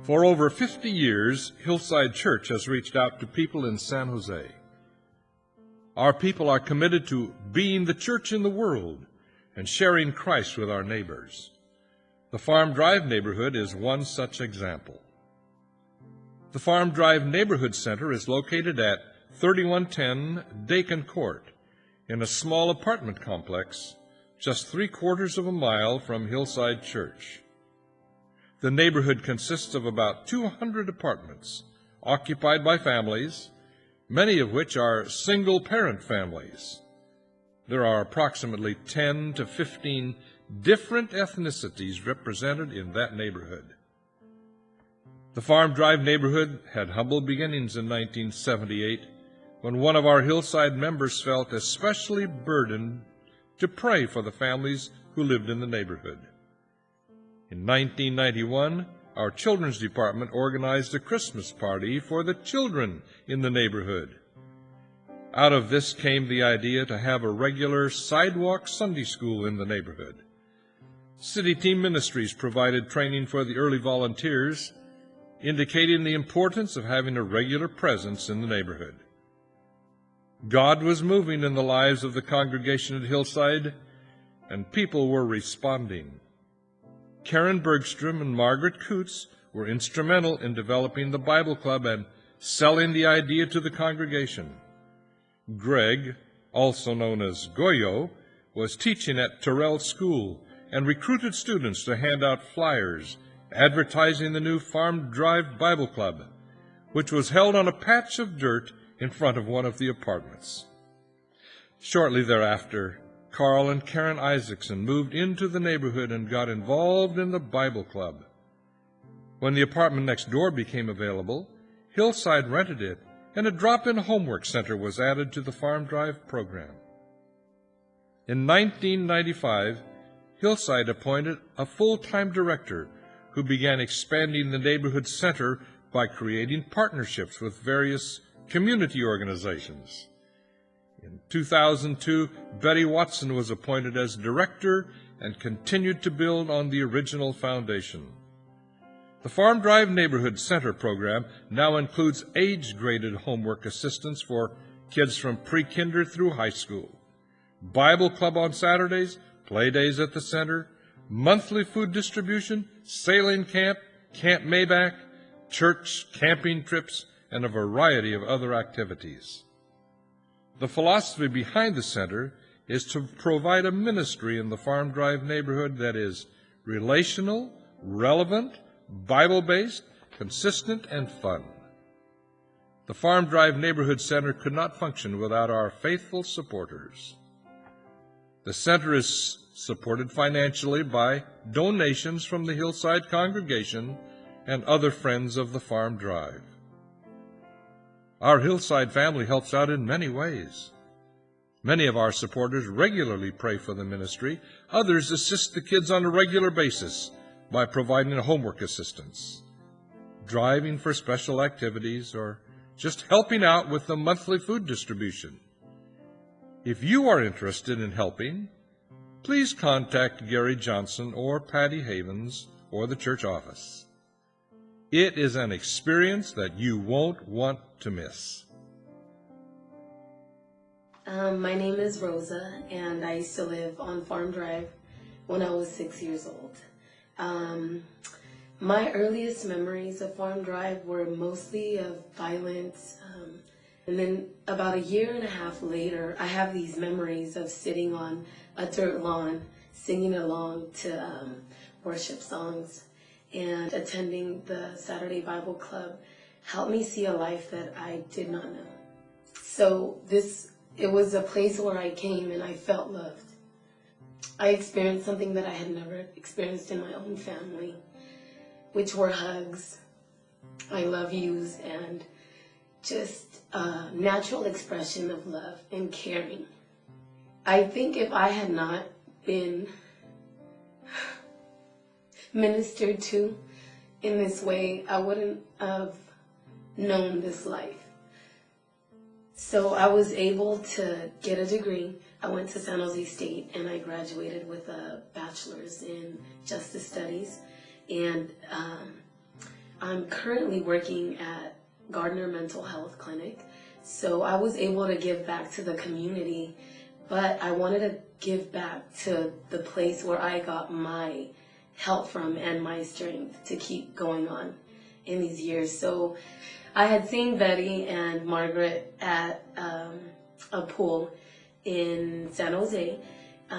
For over 50 years, Hillside Church has reached out to people in San Jose. Our people are committed to being the church in the world and sharing Christ with our neighbors. The Farm Drive neighborhood is one such example. The Farm Drive Neighborhood Center is located at 3110 Dakin Court in a small apartment complex just 3/4 of a mile from Hillside Church. The neighborhood consists of about 200 apartments occupied by families, many of which are single-parent families. There are approximately 10 to 15 different ethnicities represented in that neighborhood. The Farm Drive neighborhood had humble beginnings in 1978 when one of our Hillside members felt especially burdened to pray for the families who lived in the neighborhood. In 1991, our children's department organized a Christmas party for the children in the neighborhood. Out of this came the idea to have a regular sidewalk Sunday school in the neighborhood. City Team Ministries provided training for the early volunteers, indicating the importance of having a regular presence in the neighborhood. God was moving in the lives of the congregation at Hillside, and people were responding. Karen Bergstrom and Margaret Coots were instrumental in developing the Bible Club and selling the idea to the congregation. Greg, also known as Goyo, was teaching at Terrell School and recruited students to hand out flyers advertising the new Farm Drive Bible Club, which was held on a patch of dirt in front of one of the apartments. Shortly thereafter, Carl and Karen Isaacson moved into the neighborhood and got involved in the Bible Club. When the apartment next door became available, Hillside rented it, and a drop-in homework center was added to the Farm Drive program. In 1995, Hillside appointed a full-time director who began expanding the neighborhood center by creating partnerships with various community organizations. In 2002, Betty Watson was appointed as director and continued to build on the original foundation. The Farm Drive Neighborhood Center program now includes age-graded homework assistance for kids from pre-kinder through high school, Bible Club on Saturdays, play days at the center, monthly food distribution, sailing camp, Camp Maybach, church camping trips, and a variety of other activities. The philosophy behind the center is to provide a ministry in the Farm Drive neighborhood that is relational, relevant, Bible-based, consistent, and fun. The Farm Drive Neighborhood Center could not function without our faithful supporters. The center is supported financially by donations from the Hillside congregation and other friends of the Farm Drive. Our Hillside family helps out in many ways. Many of our supporters regularly pray for the ministry. Others assist the kids on a regular basis by providing homework assistance, driving for special activities, or just helping out with the monthly food distribution. If you are interested in helping, please contact Gary Johnson or Patty Havens or the church office. It is an experience that you won't want to miss. My name is Rosa, and I used to live on Farm Drive when I was 6 years old. My earliest memories of Farm Drive were mostly of violence, and then about a year and a half later, I have these memories of sitting on a dirt lawn, singing along to worship songs, and attending the Saturday Bible Club helped me see a life that I did not know. So it was a place where I came and I felt loved. I experienced something that I had never experienced in my own family, which were hugs, I love yous, and just a natural expression of love and caring. I think if I had not been ministered to in this way, I wouldn't have known this life. So I was able to get a degree. I went to San Jose State and I graduated with a bachelor's in justice studies. And I'm currently working at Gardner Mental Health Clinic, so I was able to give back to the community, but I wanted to give back to the place where I got my help from and my strength to keep going on in these years. So I had seen Betty and Margaret at a pool in San Jose.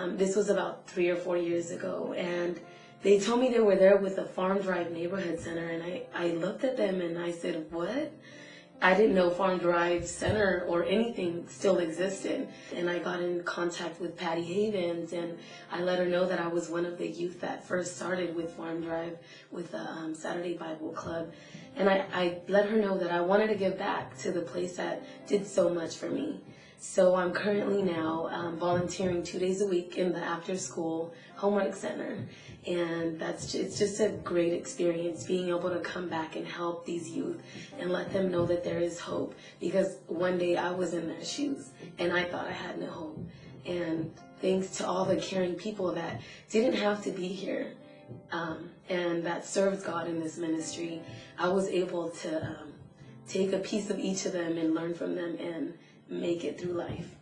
This was about 3 or 4 years ago, and they told me they were there with the Farm Drive Neighborhood Center, and I looked at them and I said, what? I didn't know Farm Drive Center or anything still existed. And I got in contact with Patty Havens, and I let her know that I was one of the youth that first started with Farm Drive with the Saturday Bible Club. And I let her know that I wanted to give back to the place that did so much for me. So I'm currently now volunteering 2 days a week in the after-school homework center, and it's just a great experience being able to come back and help these youth and let them know that there is hope, because one day I was in their shoes and I thought I had no hope. And thanks to all the caring people that didn't have to be here and that served God in this ministry, I was able to take a piece of each of them and learn from them and make it through life.